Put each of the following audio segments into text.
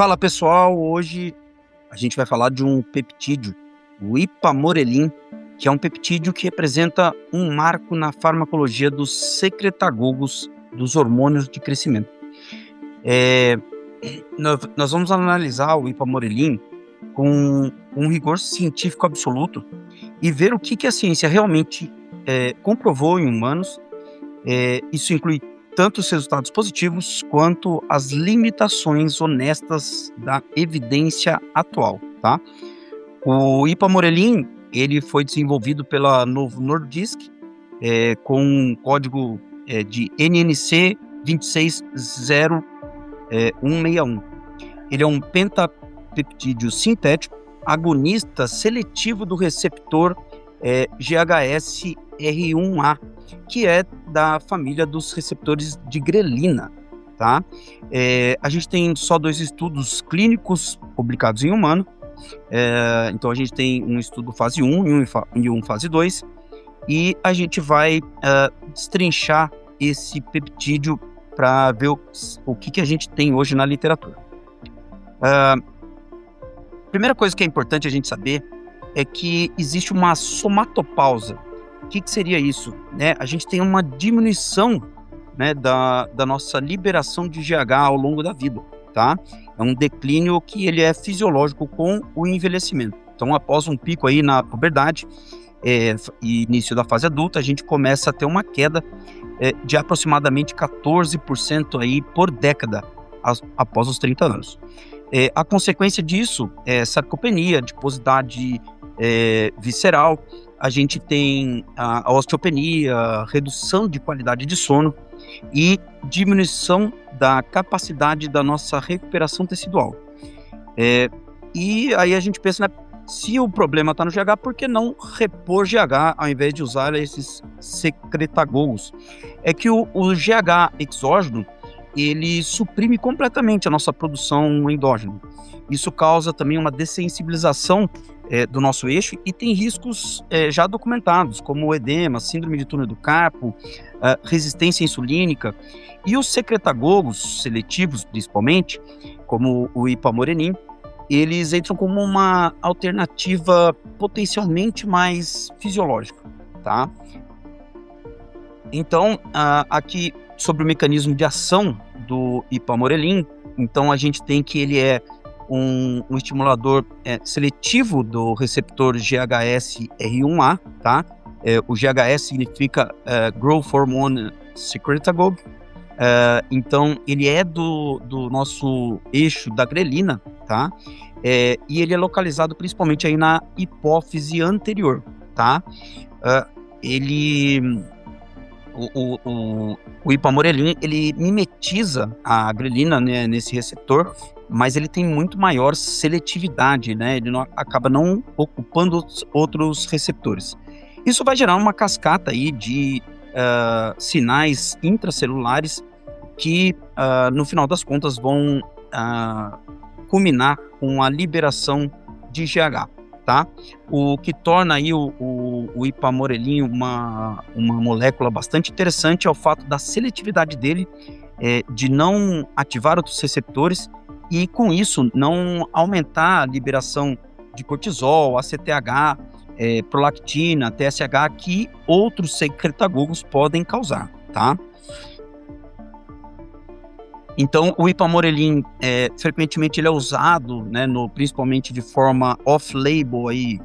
Fala pessoal, hoje a gente vai falar de um peptídeo, o ipamorelin, que é um peptídeo que representa um marco na farmacologia dos secretagogos dos hormônios de crescimento. É, nós vamos analisar o ipamorelin com um rigor científico absoluto e ver o que a ciência realmente comprovou em humanos. Isso inclui tanto os resultados positivos quanto as limitações honestas da evidência atual, tá? O ipamorelin, ele foi desenvolvido pela Novo Nordisk, com um código de NNC 26061. Ele é um pentapeptídeo sintético, agonista seletivo do receptor GHSR1A, que é da família dos receptores de grelina, tá? A gente tem só 2 estudos clínicos publicados em humano. Então a gente tem um estudo fase 1 e um fase 2, e a gente vai destrinchar esse peptídeo para ver o que a gente tem hoje na literatura. Primeira coisa que é importante a gente saber é que existe uma somatopausa. O que seria isso? A gente tem uma diminuição, da nossa liberação de GH ao longo da vida, tá? É um declínio que ele é fisiológico com o envelhecimento. Então, após um pico aí na puberdade e início da fase adulta, a gente começa a ter uma queda de aproximadamente 14% aí por década após os 30 anos. A consequência disso é sarcopenia, adiposidade visceral. A gente tem a osteopenia, redução de qualidade de sono e diminuição da capacidade da nossa recuperação tecidual. E aí a gente pensa, se o problema está no GH, por que não repor GH ao invés de usar esses secretagogos? É que o GH exógeno, ele suprime completamente a nossa produção endógena. Isso causa também uma dessensibilização do nosso eixo e tem riscos já documentados, como o edema, síndrome de túnel do carpo, resistência insulínica. E os secretagogos seletivos, principalmente, como o ipamorelin, eles entram como uma alternativa potencialmente mais fisiológica, tá? Então, aqui sobre o mecanismo de ação do ipamorelin, então a gente tem que ele é um estimulador seletivo do receptor GHSR1A, tá? O GHS significa Growth Hormone Secretagogue. Então ele é do nosso eixo da grelina, tá? E ele é localizado principalmente aí na hipófise anterior, tá? O ipamorelin, ele mimetiza a grelina, nesse receptor, mas ele tem muito maior seletividade, ele acaba não ocupando outros receptores. Isso vai gerar uma cascata aí de sinais intracelulares que, no final das contas, vão culminar com a liberação de GH, tá? O que torna aí o ipamorelin uma molécula bastante interessante é o fato da seletividade dele, de não ativar outros receptores e, com isso, não aumentar a liberação de cortisol, ACTH, prolactina, TSH, que outros secretagogos podem causar, tá? Então, o ipamorelin, frequentemente ele é usado, principalmente de forma off-label, aí,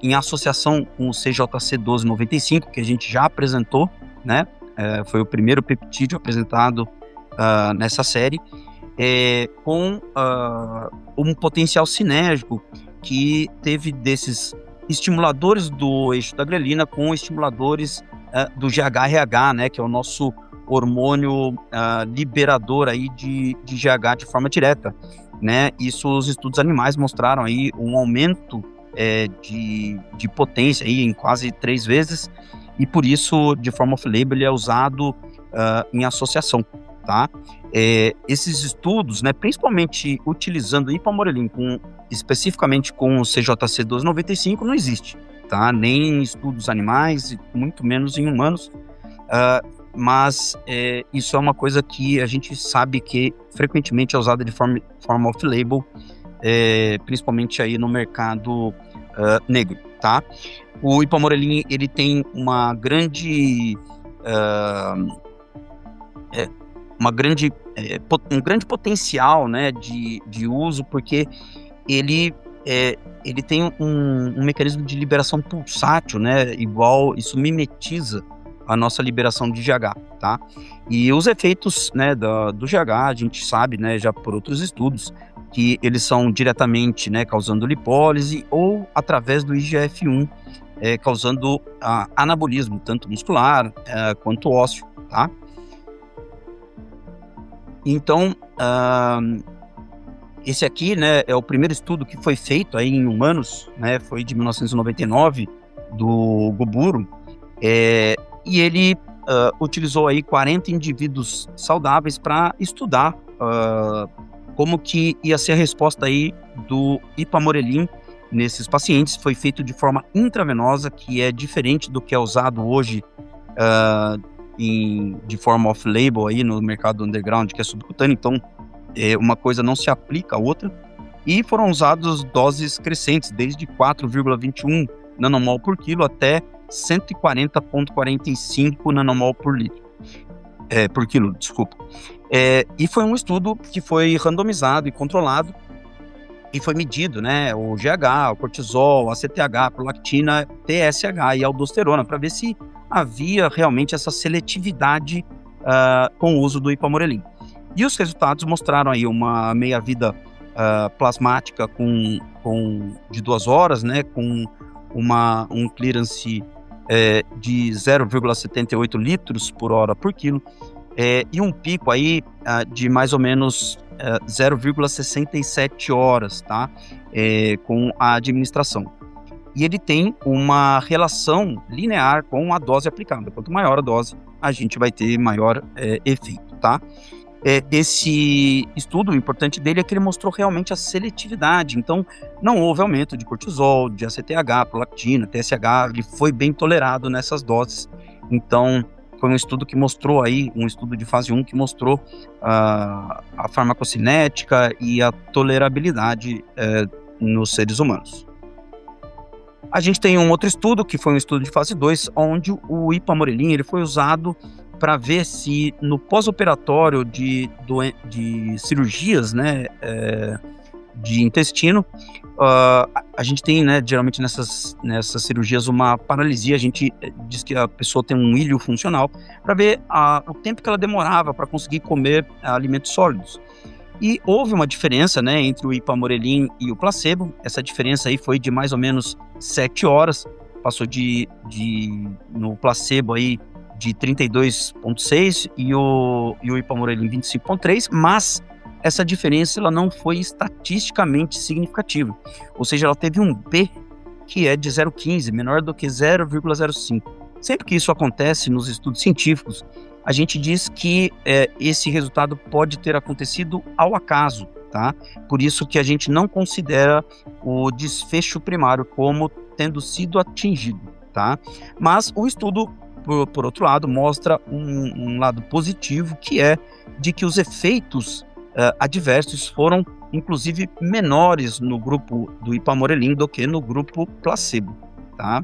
em associação com o CJC 1295, que a gente já apresentou, foi o primeiro peptídeo apresentado nessa série, com um potencial sinérgico que teve desses estimuladores do eixo da grelina com estimuladores do GHRH, que é o nosso hormônio liberador aí de GH de forma direta, Isso os estudos animais mostraram aí um aumento de potência aí em quase 3 vezes, e por isso, de forma off-label, ele é usado em associação, tá? Esses estudos, principalmente utilizando o ipamorelin especificamente com o CJC 1295, não existe, tá? Nem em estudos animais, muito menos em humanos. mas isso é uma coisa que a gente sabe que frequentemente é usada de forma off-label, principalmente aí no mercado negro, tá? O ipamorelin, ele tem uma grande, um grande potencial, né, de uso, porque ele, ele tem um mecanismo de liberação pulsátil, né, igual, isso mimetiza a nossa liberação de GH, tá? E os efeitos, né, do GH, a gente sabe, né, já por outros estudos, que eles são diretamente, né, causando lipólise ou através do IGF-1, causando anabolismo, tanto muscular quanto ósseo, tá? Então, esse aqui, né, é o primeiro estudo que foi feito aí em humanos, né, foi de 1999, do Goburo, e ele utilizou aí 40 indivíduos saudáveis para estudar como que ia ser a resposta aí do ipamorelin nesses pacientes. Foi feito de forma intravenosa, que é diferente do que é usado hoje de forma off-label aí no mercado underground, que é subcutâneo. Então, uma coisa não se aplica à outra. E foram usadas doses crescentes, desde 4,21 nanomol por quilo até 140,45 nanomol por quilo, desculpa. E foi um estudo que foi randomizado e controlado, e foi medido, né, o GH, o cortisol, a CTH, a prolactina, TSH e a aldosterona, para ver se havia realmente essa seletividade com o uso do ipamorelin. E os resultados mostraram aí uma meia-vida plasmática de 2 horas, né, com um clearance de 0,78 litros por hora por quilo, e um pico aí de mais ou menos 0,67 horas, tá? Com a administração. E ele tem uma relação linear com a dose aplicada. Quanto maior a dose, a gente vai ter maior efeito, tá? Esse estudo, o importante dele é que ele mostrou realmente a seletividade. Então, não houve aumento de cortisol, de ACTH, prolactina, TSH, ele foi bem tolerado nessas doses. Então, foi um estudo que mostrou aí, um estudo de fase 1 que mostrou a farmacocinética e a tolerabilidade nos seres humanos. A gente tem um outro estudo, que foi um estudo de fase 2, onde o ipamorelin ele foi usado para ver se no pós-operatório de cirurgias, né, de intestino, a gente tem, né, geralmente nessas cirurgias uma paralisia. A gente diz que a pessoa tem um ilho funcional, para ver o tempo que ela demorava para conseguir comer alimentos sólidos. E houve uma diferença, né, entre o ipamorelin e o placebo. Essa diferença aí foi de mais ou menos 7 horas, passou no placebo aí de 32,6 e o ipamorelin 25,3, mas essa diferença ela não foi estatisticamente significativa, ou seja, ela teve um P que é de 0,15, menor do que 0,05. Sempre que isso acontece nos estudos científicos, a gente diz que esse resultado pode ter acontecido ao acaso, tá? Por isso que a gente não considera o desfecho primário como tendo sido atingido, tá? Mas o estudo, por outro lado, mostra um lado positivo, que é de que os efeitos adversos foram, inclusive, menores no grupo do ipamorelin do que no grupo placebo, tá?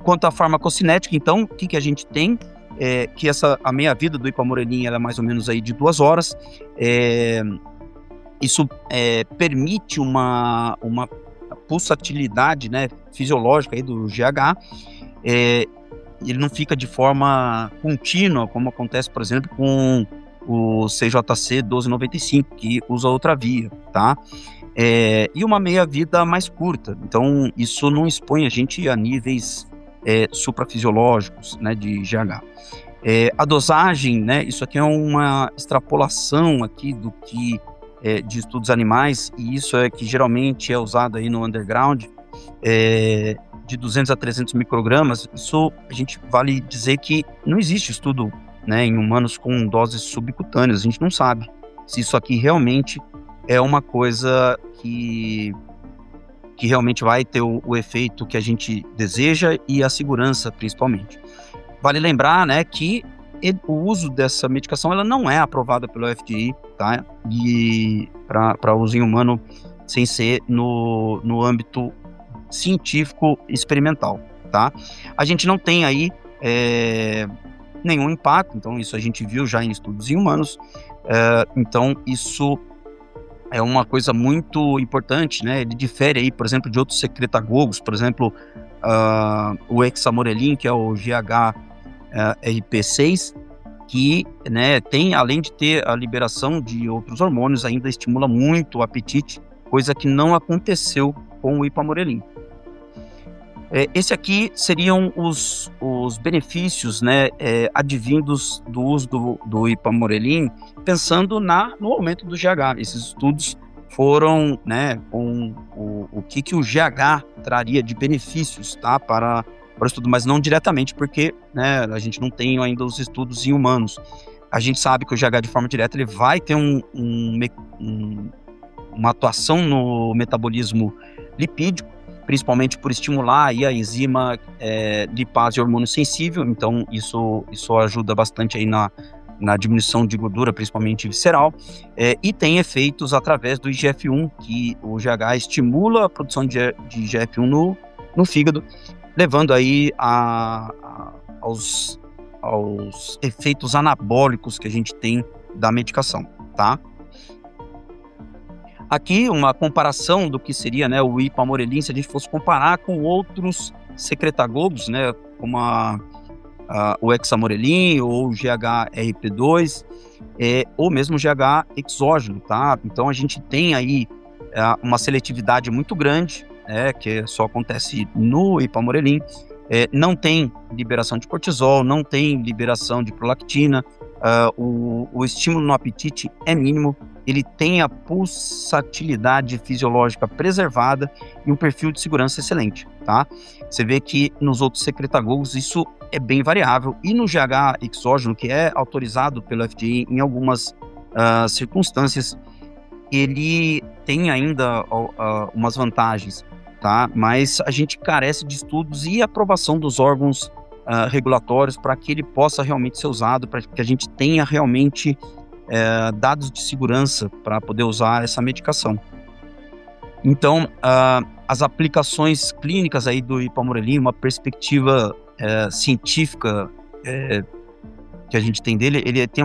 Quanto à farmacocinética, então, o que a gente tem? Que a meia-vida do ipamorelin ela é mais ou menos aí de 2 horas. Isso permite uma pulsatilidade, né, fisiológica aí do GH. Ele não fica de forma contínua, como acontece, por exemplo, com o CJC 1295, que usa outra via, tá? E uma meia-vida mais curta. Então, isso não expõe a gente a níveis suprafisiológicos, né, de GH. A dosagem, né, isso aqui é uma extrapolação aqui do que de estudos animais, e isso é que geralmente é usado aí no underground, de 200 a 300 microgramas. Isso a gente vale dizer que não existe estudo, né, em humanos com doses subcutâneas. A gente não sabe se isso aqui realmente é uma coisa que realmente vai ter o efeito que a gente deseja, e a segurança principalmente. Vale lembrar, né, que o uso dessa medicação ela não é aprovada pelo FDA, tá? E para uso em humano sem ser no âmbito científico experimental, tá? A gente não tem aí nenhum impacto, então isso a gente viu já em estudos em humanos, então isso é uma coisa muito importante, né? Ele difere aí, por exemplo, de outros secretagogos, por exemplo, o hexamorelin, que é o GHRP6, que, né, tem, além de ter a liberação de outros hormônios, ainda estimula muito o apetite, coisa que não aconteceu com o ipamorelin. Esse aqui seriam os benefícios, né, advindos do uso do ipamorelin, pensando no aumento do GH. Esses estudos foram, né, com o que o GH traria de benefícios, tá, para o estudo, mas não diretamente, porque, né, a gente não tem ainda os estudos em humanos. A gente sabe que o GH, de forma direta, ele vai ter uma atuação no metabolismo lipídico, principalmente por estimular aí a enzima lipase hormônio sensível, então isso ajuda bastante aí na diminuição de gordura, principalmente visceral, e tem efeitos através do IGF-1, que o GH estimula a produção de IGF-1 no fígado, levando aí aos efeitos anabólicos que a gente tem da medicação, tá? Aqui uma comparação do que seria, né, o ipamorelin, se a gente fosse comparar com outros secretagogos, né, como o hexamorelin ou o GHRP2, ou mesmo o GH exógeno, tá? Então a gente tem aí uma seletividade muito grande, que só acontece no ipamorelin, não tem liberação de cortisol, não tem liberação de prolactina, o estímulo no apetite é mínimo, ele tem a pulsatilidade fisiológica preservada e um perfil de segurança excelente, tá? Você vê que nos outros secretagogos isso é bem variável, e no GH exógeno, que é autorizado pelo FDA em algumas circunstâncias, ele tem ainda umas vantagens, tá? Mas a gente carece de estudos e aprovação dos órgãos regulatórios para que ele possa realmente ser usado, para que a gente tenha realmente dados de segurança para poder usar essa medicação. Então, as aplicações clínicas aí do ipamorelin, uma perspectiva científica que a gente tem dele, ele tem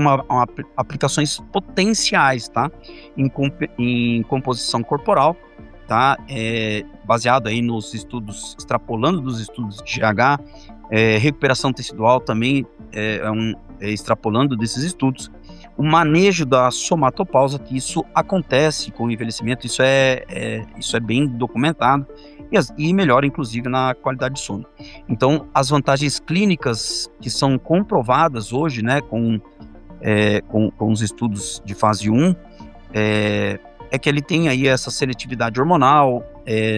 aplicações potenciais, tá? Em composição corporal, tá? Baseado aí nos estudos, extrapolando dos estudos de GH, recuperação tecidual também, extrapolando desses estudos. O manejo da somatopausa, que isso acontece com o envelhecimento, isso é bem documentado, e melhora inclusive na qualidade de sono. Então, as vantagens clínicas que são comprovadas hoje, né, com os estudos de fase 1, é que ele tem aí essa seletividade hormonal,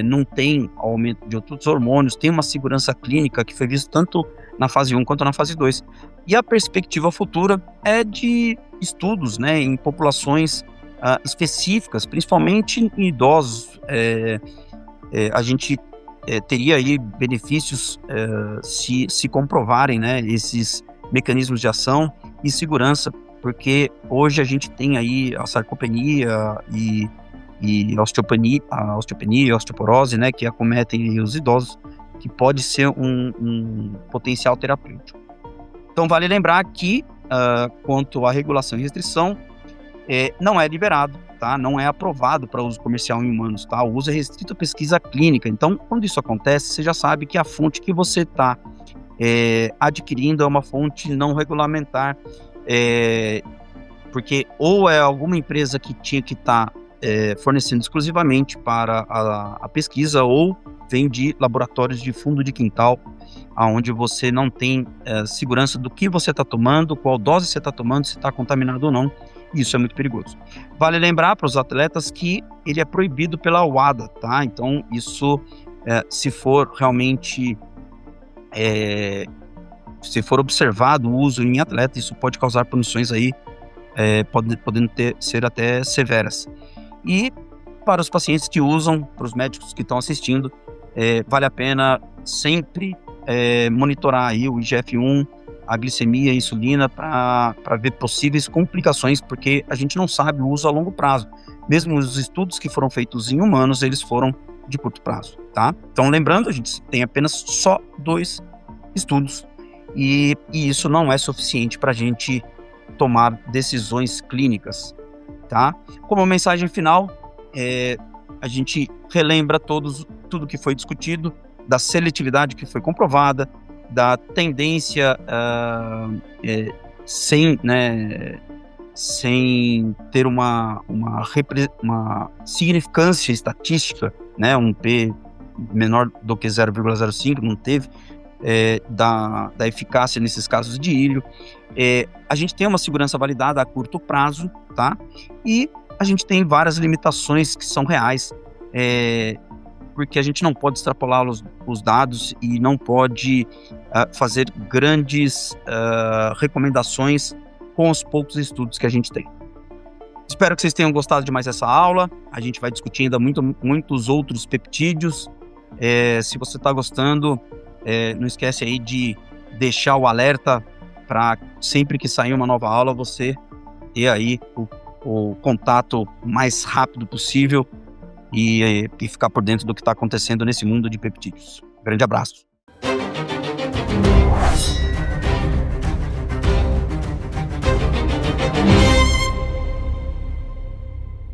não tem aumento de outros hormônios, tem uma segurança clínica que foi visto tanto na fase 1 quanto na fase 2. E a perspectiva futura é de estudos, né, em populações específicas, principalmente em idosos. A gente teria aí benefícios se comprovarem, né, esses mecanismos de ação e segurança, porque hoje a gente tem aí a sarcopenia e a osteopenia e a osteoporose, né, que acometem os idosos, que pode ser um potencial terapêutico. Então vale lembrar que quanto à regulação e restrição, não é liberado, tá? Não é aprovado para uso comercial em humanos, tá? O uso é restrito à pesquisa clínica. Então, quando isso acontece, você já sabe que a fonte que você está adquirindo é uma fonte não regulamentar, porque ou é alguma empresa que tinha que estar fornecendo exclusivamente para a pesquisa, ou vem de laboratórios de fundo de quintal, onde você não tem segurança do que você está tomando, qual dose você está tomando, se está contaminado ou não. Isso é muito perigoso. Vale lembrar para os atletas que ele é proibido pela WADA, tá? Então, isso, se for realmente, se for observado o uso em atleta, isso pode causar punições aí, podendo ser até severas. E para os pacientes que usam, para os médicos que estão assistindo, vale a pena sempre monitorar aí o IGF-1, a glicemia e a insulina para ver possíveis complicações, porque a gente não sabe o uso a longo prazo. Mesmo os estudos que foram feitos em humanos, eles foram de curto prazo, tá? Então, lembrando, a gente tem apenas só 2 estudos e isso não é suficiente para a gente tomar decisões clínicas, tá? Como mensagem final, a gente relembra tudo que foi discutido, da seletividade que foi comprovada, da tendência sem ter uma significância estatística, né, um P menor do que 0,05, não teve, da eficácia nesses casos de ilho. A gente tem uma segurança validada a curto prazo, tá? E a gente tem várias limitações que são reais, porque a gente não pode extrapolar os dados e não pode fazer grandes recomendações com os poucos estudos que a gente tem. Espero que vocês tenham gostado de mais essa aula. A gente vai discutir ainda muitos outros peptídeos. Se você está gostando, não esquece aí de deixar o alerta para sempre que sair uma nova aula, você ter aí o contato mais rápido possível e ficar por dentro do que está acontecendo nesse mundo de peptídeos. Grande abraço.